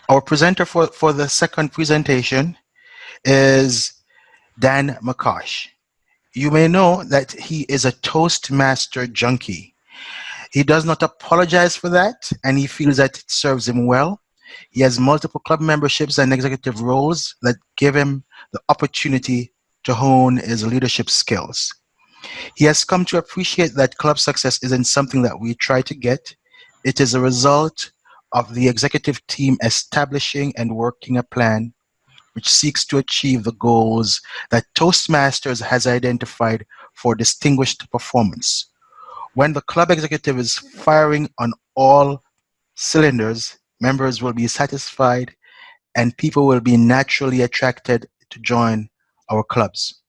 Our presenter for the second presentation is Dan McCosh. You may know that he is a Toastmaster junkie. He does not apologize for that, and he feels that it serves him well. He has multiple club memberships and executive roles that give him the opportunity to hone his leadership skills. He has come to appreciate that club success isn't something that we try to get. It is a result of the executive team establishing and working a plan which seeks to achieve the goals that Toastmasters has identified for distinguished performance. When the club executive is firing on all cylinders, members will be satisfied and people will be naturally attracted to join our clubs.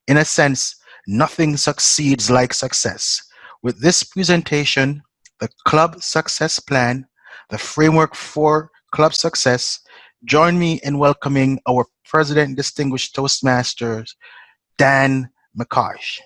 In a sense, nothing succeeds like success. With this presentation, the Club Success Plan, the framework for club success, join me in welcoming our President Distinguished Toastmasters, Dan McCosh.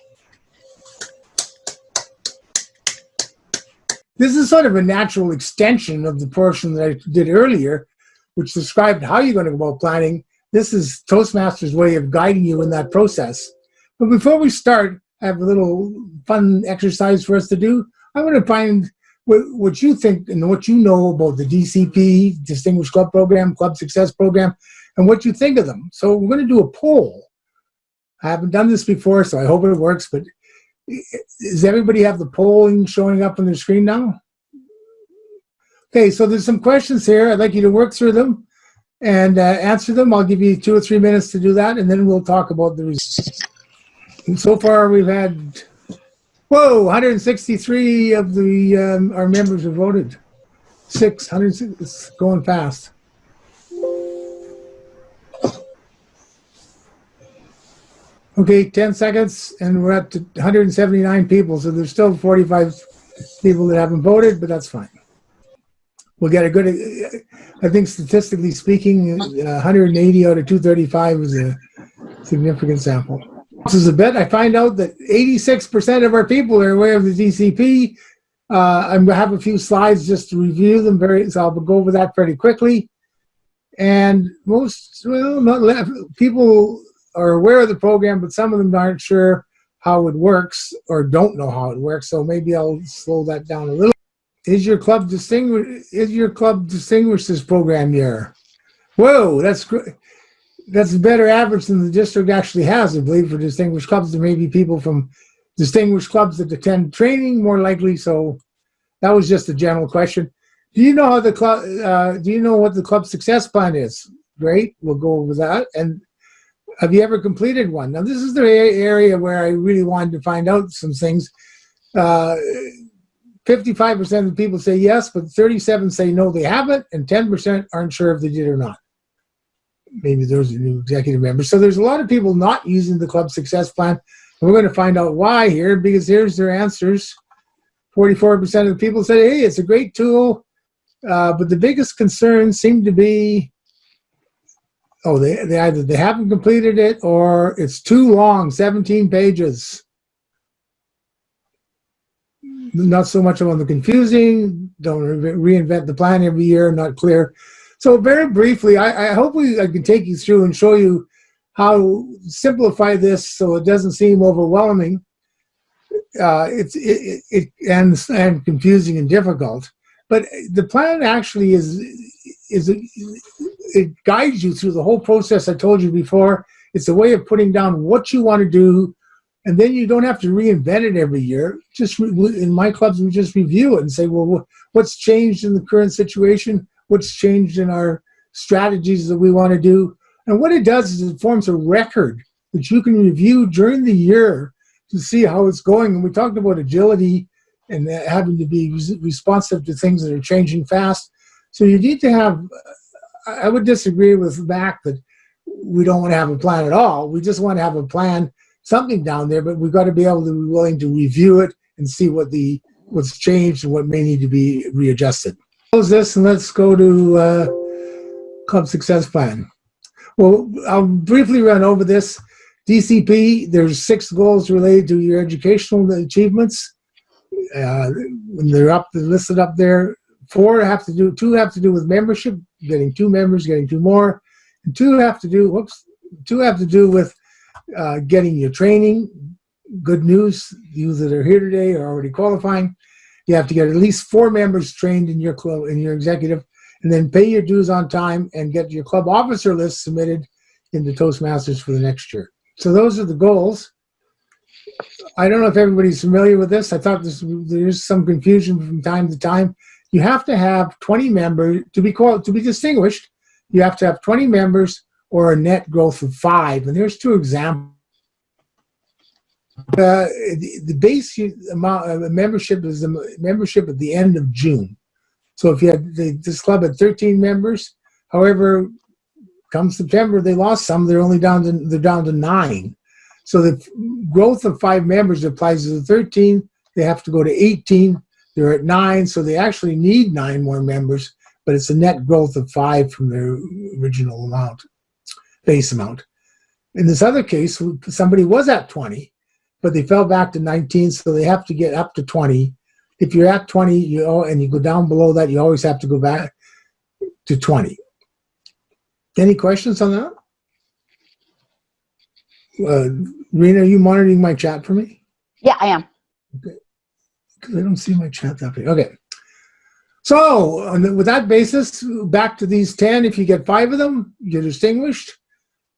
This is sort of a natural extension of the portion that I did earlier, which described how you're going to go about planning. This is Toastmasters' way of guiding you in that process. But before we start, I have a little fun exercise for us to do. I want to find what you think and what you know about the DCP, Distinguished Club Program, Club Success Program, and what you think of them. So we're going to do a poll. I haven't done this before, so I hope it works, but does everybody have the polling showing up on their screen now? Okay, so there's some questions here. I'd like you to work through them and answer them. I'll give you 2 or 3 minutes to do that, and then we'll talk about the results. And so far, we've had, 163 of the our members have voted. 600, it's going fast. Okay, 10 seconds, and we're at 179 people, so there's still 45 people that haven't voted, but that's fine. We'll get a good, I think statistically speaking, 180 out of 235 is a significant sample. This is a bit. I find out that 86% of our people are aware of the DCP. I'm going to have a few slides just to review them, so I'll go over that pretty quickly. And most, people are aware of the program, but some of them aren't sure how it works or don't know how it works. So maybe I'll slow that down a little. Is your club distinguished this program year? Whoa, that's great. That's a better average than the district actually has, I believe, for distinguished clubs. There may be people from distinguished clubs that attend training more likely. So that was just a general question. Do you know how the club? Do you know what the club success plan is? Great, we'll go over that. And have you ever completed one? Now, this is the area where I really wanted to find out some things. 55% of the people say yes, but 37 say no, they haven't, and 10% aren't sure if they did or not. Maybe those are new executive members. So there's a lot of people not using the club success plan. And we're going to find out why here, because here's their answers. 44% of the people said, hey, it's a great tool, but the biggest concerns seem to be, they either they haven't completed it or it's too long, 17 pages. Not so much on the confusing, don't reinvent the plan every year, not clear. So very briefly, I hope I can take you through and show you how to simplify this so it doesn't seem overwhelming and confusing and difficult. But the plan actually it guides you through the whole process I told you before. It's a way of putting down what you want to do, and then you don't have to reinvent it every year. Just in my clubs, we just review it and say, well, what's changed in the current situation? What's changed in our strategies that we want to do? And what it does is it forms a record that you can review during the year to see how it's going. And we talked about agility and having to be responsive to things that are changing fast. So you need to have, I would disagree with Mac that we don't want to have a plan at all. We just want to have a plan, something down there, but we've got to be able to be willing to review it and see what's changed and what may need to be readjusted. Close this and let's go to Club Success Plan. Well, I'll briefly run over this. DCP, there's 6 goals related to your educational achievements. When they're listed up there, 2 have to do with membership getting 2 members, getting 2 more, and 2 have to do with getting your training. Good news, you that are here today are already qualifying. You have to get at least 4 members trained in your club, in your executive, and then pay your dues on time and get your club officer list submitted into Toastmasters for the next year. So those are the goals. I don't know if everybody's familiar with this. I thought there's some confusion from time to time. You have to have 20 members to be distinguished. You have to have 20 members or a net growth of 5. And here's 2 examples. The base amount of membership is the membership at the end of June. So if you had this club had 13 members, however, come September they lost some. They're down to 9. So the growth of 5 members applies to the 13. They have to go to 18. They're at 9, so they actually need 9 more members. But it's a net growth of 5 from their original amount, base amount. In this other case, somebody was at 20. But they fell back to 19, so they have to get up to 20. If you're at 20, and you go down below that, you always have to go back to 20. Any questions on that? Rena, are you monitoring my chat for me? Yeah, I am. Okay. Because I don't see my chat that big. Okay. So with that basis, back to these 10. If you get 5 of them, you're distinguished.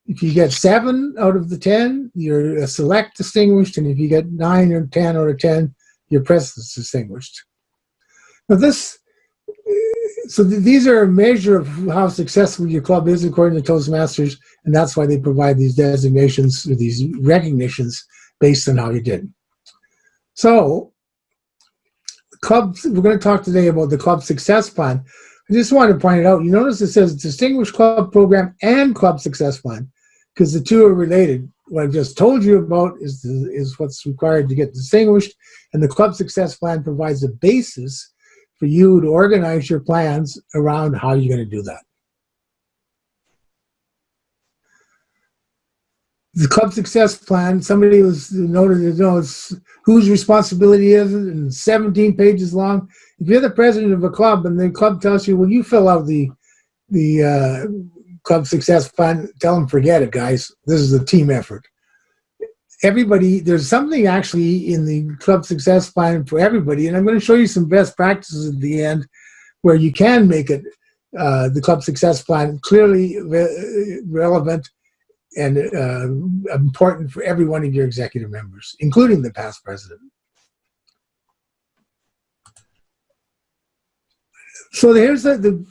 If you get 7 out of the 10, you're a select distinguished, and if you get 9 or 10 out of 10, you're president distinguished. Now these are a measure of how successful your club is according to Toastmasters, and that's why they provide these designations or these recognitions based on how you did. So, clubs. We're going to talk today about the club success plan. I just wanted to point it out. You notice it says Distinguished Club Program and Club Success Plan, because the 2 are related. What I've just told you about is what's required to get distinguished, and the Club Success Plan provides a basis for you to organize your plans around how you're going to do that. The Club Success Plan, somebody was noted to know whose responsibility is it, and 17 pages long. If you're the president of a club and the club tells you, well, you fill out the Club Success Plan, tell them, forget it, guys. This is a team effort. Everybody, there's something actually in the Club Success Plan for everybody, and I'm going to show you some best practices at the end where you can make it, the Club Success Plan, clearly relevant and important for every one of your executive members, including the past president. So here's the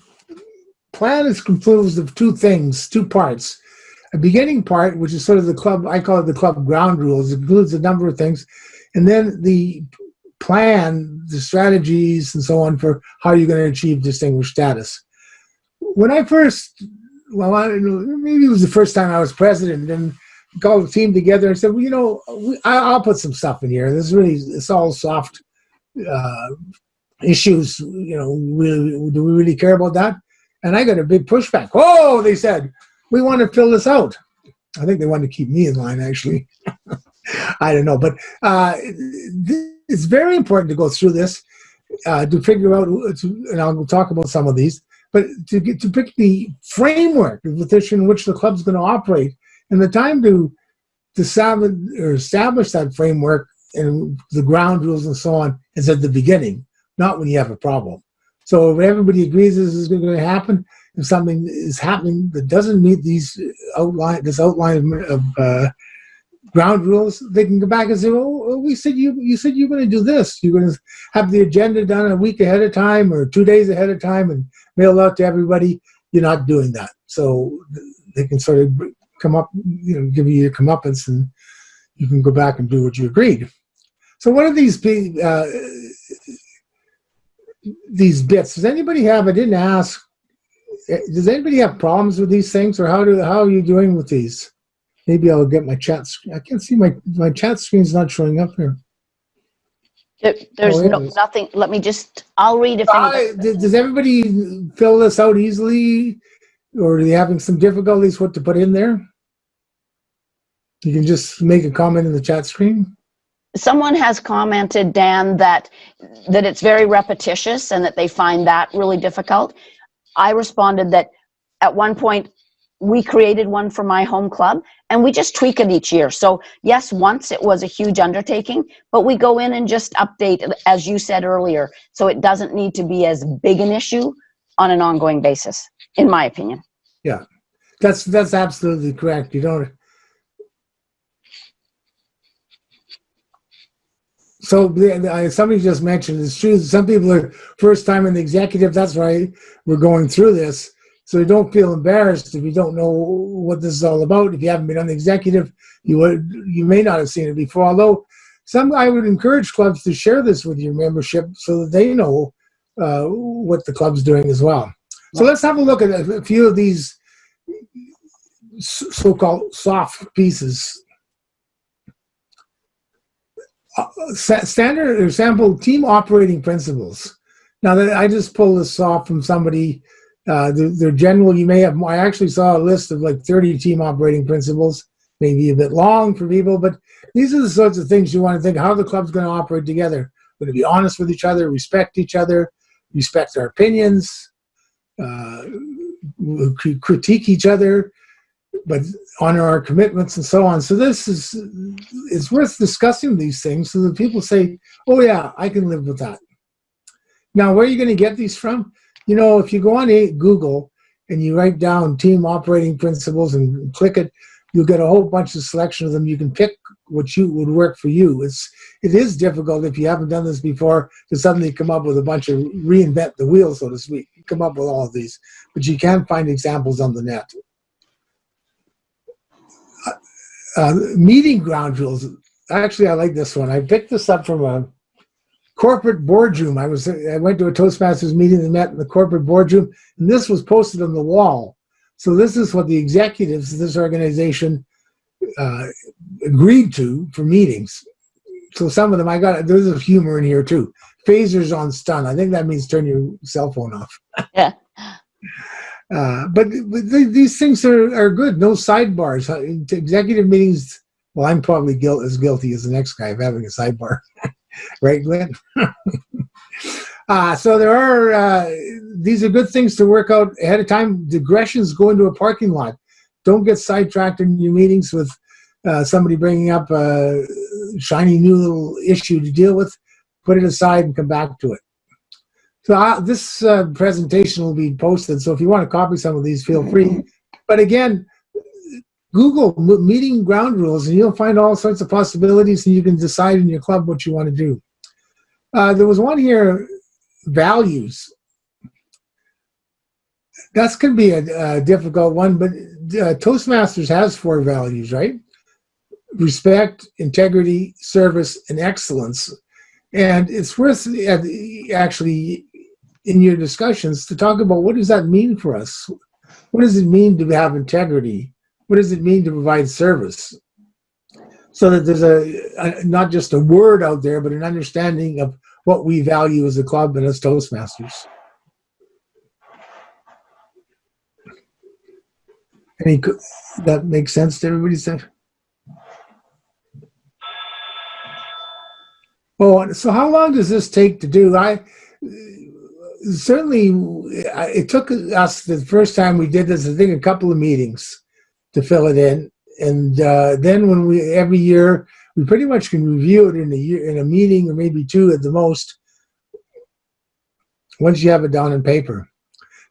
plan is composed of 2 things, 2 parts. A beginning part, which is sort of the club, I call it the club ground rules. It includes a number of things. And then the plan, the strategies, and so on for how you're going to achieve distinguished status. When I first, maybe it was the first time I was president, and called the team together and said, well, I'll put some stuff in here. It's all soft issues. Do we really care about that? And I got a big pushback. Oh, they said, we want to fill this out. I think they wanted to keep me in line, actually. I don't know. But it's very important to go through this to figure out, and I'll talk about some of these, but to pick the framework within which the club's going to operate. And the time to establish that framework and the ground rules and so on is at the beginning, not when you have a problem. So if everybody agrees this is going to happen, if something is happening that doesn't meet this outline of ground rules, they can go back and say, "Well, you said you're going to do this. You're going to have the agenda done a week ahead of time or 2 days ahead of time and mail out to everybody. You're not doing that." So they can sort of come up, give you your comeuppance, and you can go back and do what you agreed. So what are these bits? Does anybody have? I didn't ask. Does anybody have problems with these things, or how are you doing with these? Maybe I'll get my chat screen. I can't see my chat screen's not showing up here. There's nothing. Let me I'll read if does everybody fill this out easily, or are they having some difficulties what to put in there? You can just make a comment in the chat screen. Someone has commented, Dan, that it's very repetitious and that they find that really difficult. I responded that at one point we created one for my home club and we just tweak it each year. So yes, once it was a huge undertaking, but we go in and just update, as you said earlier, so it doesn't need to be as big an issue on an ongoing basis, in my opinion. Yeah, that's absolutely correct. You don't. So somebody just mentioned it's true. Some people are first time in the executive. That's right. We're going through this, so you don't feel embarrassed if you don't know what this is all about. If you haven't been on the executive, you may not have seen it before. Although I would encourage clubs to share this with your membership so that they know what the club's doing as well. So let's have a look at a few of these so-called soft pieces. Standard or sample team operating principles. Now that I just pulled this off from somebody, they're general. You may have. I actually saw a list of like 30 team operating principles, maybe a bit long for people, but these are the sorts of things you want to think how the club's going to operate together. We're going to be honest with each other, respect each other, respect our opinions, critique each other, but honor our commitments and so on. So it's worth discussing these things so that people say, oh yeah, I can live with that. Now, where are you going to get these from? You know, if you go on Google and you write down team operating principles and click it, you'll get a whole bunch of selection of them. You can pick what would work for you. It is difficult if you haven't done this before to suddenly come up with a bunch of reinvent the wheel, so to speak. Come up with all of these, but you can find examples on the net. Meeting ground rules. Actually, I like this one. I picked this up from a corporate boardroom. I went to a Toastmasters meeting and met in the corporate boardroom, and this was posted on the wall. So this is what the executives of this organization agreed to for meetings. So some of them, there's a humor in here too. Phasers on stun. I think that means turn your cell phone off. Yeah. But these things are good. No sidebars. Executive meetings, well, I'm probably as guilty as the next guy of having a sidebar. Right, Glenn? So there are, these are good things to work out ahead of time. Digressions go into a parking lot. Don't get sidetracked in your meetings with somebody bringing up a shiny new little issue to deal with. Put it aside and come back to it. So this presentation will be posted, so if you want to copy some of these, feel free. But again, Google meeting ground rules, and you'll find all sorts of possibilities, and you can decide in your club what you want to do. There was one here, values. That's going to be a difficult one, but Toastmasters has 4 values, right? Respect, integrity, service, and excellence. And it's worth actually in your discussions to talk about what does that mean for us? What does it mean to have integrity? What does it mean to provide service? So that there's not just a word out there, but an understanding of what we value as a club and as Toastmasters. That makes sense to everybody? Oh, so how long does this take to do? It took us the first time we did this, I think, a couple of meetings to fill it in, and then every year we pretty much can review it in a meeting or maybe 2 at the most. Once you have it down on paper.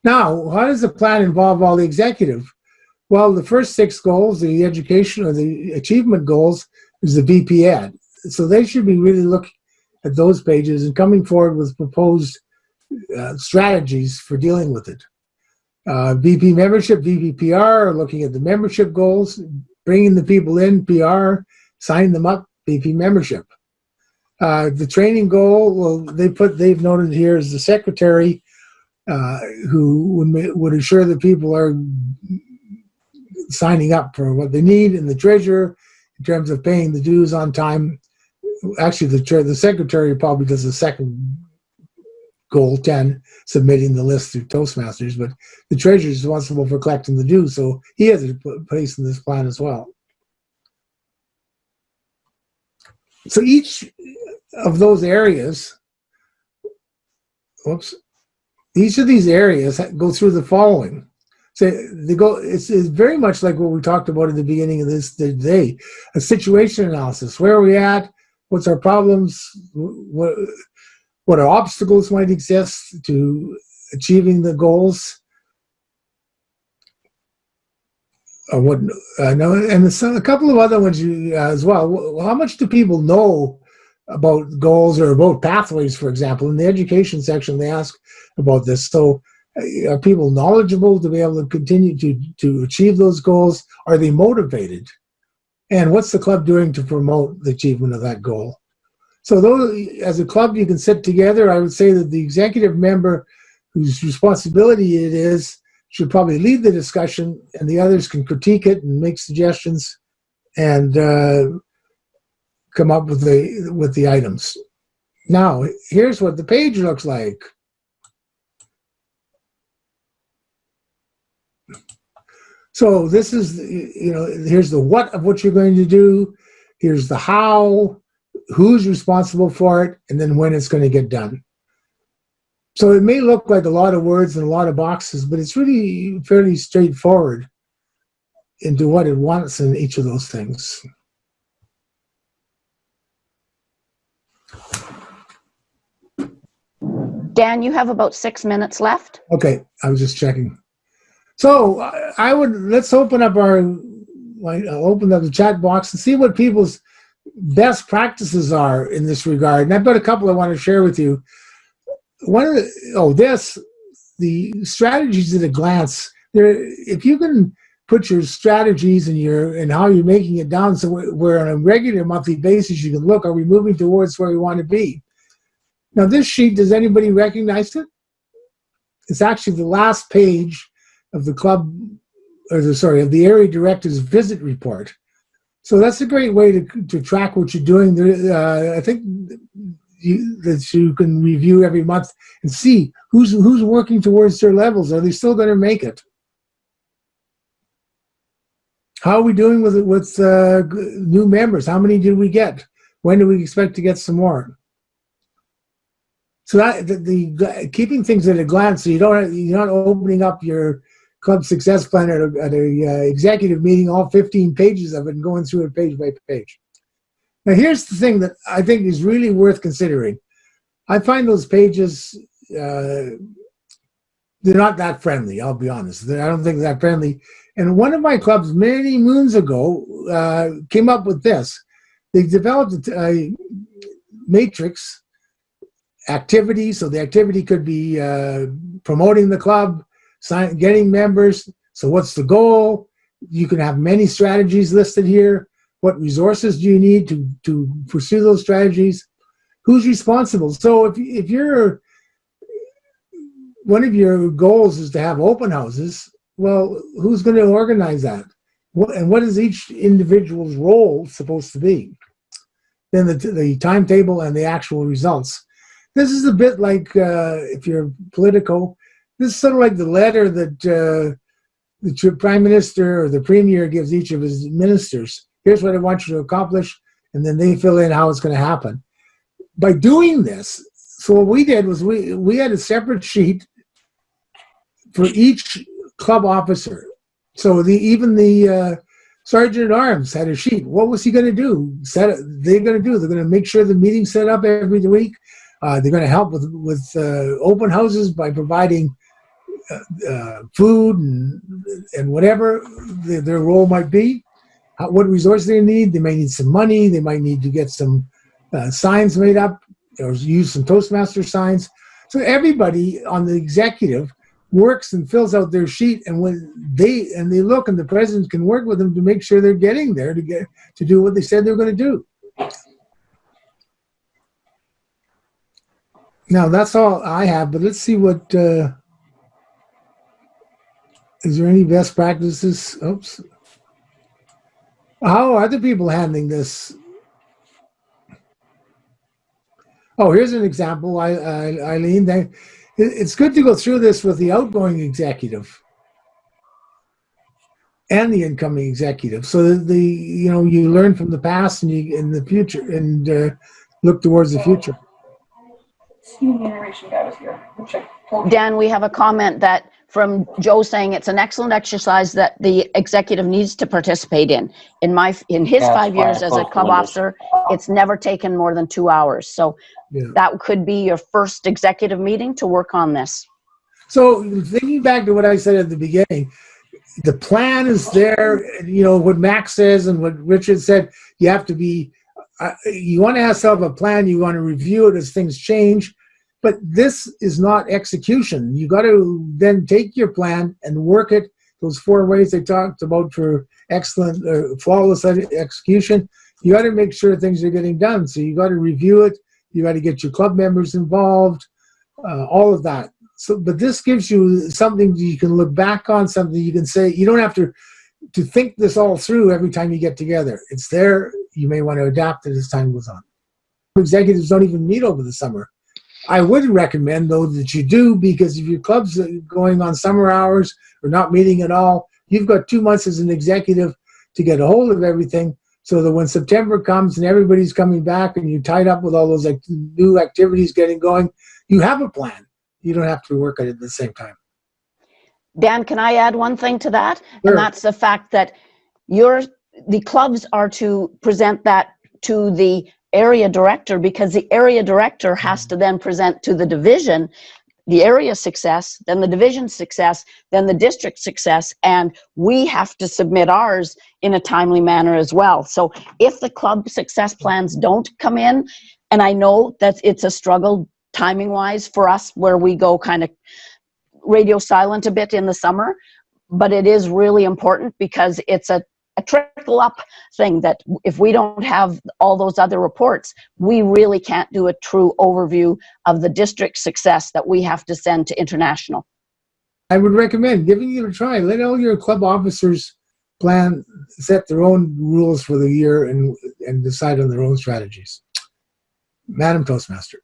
Now, how does the plan involve all the executive? Well, the first 6 goals, the education or the achievement goals, is the VP Ed. So they should be really looking at those pages and coming forward with proposed strategies for dealing with it. VP membership, VP PR are looking at the membership goals, bringing the people in, PR, signing them up, VP membership. The training goal, well, they've noted here is the secretary who would ensure that people are signing up for what they need, and the treasurer in terms of paying the dues on time. Actually, the secretary probably does the second goal, 10, submitting the list through Toastmasters, but the treasurer is responsible for collecting the dues, so he has a place in this plan as well. So each of those areas, each of these areas go through the following. So they go. It's very much like what we talked about at the beginning of this today. A situation analysis. Where are we at? What's our problems? What our obstacles might exist to achieving the goals? What? No, and a couple of other ones as well. How much do people know about goals or about pathways, for example? In the education section, they ask about this. So, are people knowledgeable to be able to continue to achieve those goals? Are they motivated? And what's the club doing to promote the achievement of that goal? So those, as a club, you can sit together. I would say that the executive member whose responsibility it is should probably lead the discussion, and the others can critique it and make suggestions and come up with the items. Now, here's what the page looks like. So this is, here's the what of what you're going to do. Here's the how, who's responsible for it, and then when it's going to get done. So it may look like a lot of words and a lot of boxes, but it's really fairly straightforward into what it wants in each of those things. Dan, you have about 6 minutes left. Okay, I was just checking. So let's open up I'll open up the chat box and see what people's best practices are in this regard. And I've got a couple I want to share with you. The strategies at a glance. If you can put your strategies and how you're making it down, so where on a regular monthly basis you can look, are we moving towards where we want to be? Now this sheet, does anybody recognize it? It's actually the last page of the club, of the area director's visit report. So that's a great way to track what you're doing. I think that you can review every month and see who's working towards their levels. Are they still going to make it? How are we doing with new members? How many did we get? When do we expect to get some more? So that the keeping things at a glance, so you're not opening up your club success plan at a executive meeting, all 15 pages of it, and going through it page by page. Now, here's the thing that I think is really worth considering. I find those pages, they're not that friendly, I'll be honest. I don't think they're that friendly. And one of my clubs many moons ago came up with this. They developed a matrix activity. So the activity could be promoting the club, getting members. So what's the goal? You can have many strategies listed here. What resources do you need to pursue those strategies? Who's responsible? So if you're, one of your goals is to have open houses, well, who's going to organize that? And what is each individual's role supposed to be? Then the timetable and the actual results. This is a bit like, if you're Politico, this is sort of like the letter that the Prime Minister or the Premier gives each of his ministers. Here's what I want you to accomplish, and then they fill in how it's going to happen. By doing this, so what we did was we had a separate sheet for each club officer. So even the Sergeant at Arms had a sheet. What was he going to do? They're going to make sure the meeting's set up every week. They're going to help with open houses by providing food and whatever their role might be. What resources they need. They may need some money. They might need to get some signs made up or use some Toastmasters signs. So everybody on the executive works and fills out their sheet, and when they look, and the president can work with them to make sure they're getting there to do what they said they're going to do. Now that's all I have, but let's see what is there any best practices? Oops. How are other people handling this? Oh, here's an example, Eileen. It's good to go through this with the outgoing executive and the incoming executive, so that you learn from the past and in the future and look towards the future. remuneration guy was here, which I told you. Dan, we have a comment that from Joe saying it's an excellent exercise that the executive needs to participate in. In his That's 5 years why I as a closed club the windows. officer, it's never taken more than 2 hours. So Yeah. that could be your first executive meeting to work on this. So thinking back to what I said at the beginning, the plan is there. You know what Max says and what Richard said. You have to be. You want to have yourself a plan. You want to review it as things change. But this is not execution. You got to then take your plan and work it. Those 4 ways they talked about for excellent, flawless execution. You got to make sure things are getting done. So you got to review it. You got to get your club members involved. All of that. So, but this gives you something you can look back on. Something you can say. You don't have to think this all through every time you get together. It's there. You may want to adapt it as time goes on. Executives don't even meet over the summer. I would recommend, though, that you do, because if your club's going on summer hours or not meeting at all, you've got 2 months as an executive to get a hold of everything so that when September comes and everybody's coming back and you're tied up with all those new activities getting going, you have a plan. You don't have to work at it at the same time. Dan, can I add one thing to that? Sure. And that's the fact that the clubs are to present that to the area director, because the area director has to then present to the division the area success, then the division success, then the district success, and we have to submit ours in a timely manner as well. So if the club success plans don't come in, and I know that it's a struggle timing wise for us where we go kind of radio silent a bit in the summer, but it is really important because it's a trickle up thing that if we don't have all those other reports, we really can't do a true overview of the district success that we have to send to international. I would recommend giving it a try. Let all your club officers plan, set their own rules for the year and decide on their own strategies. Madam Toastmaster.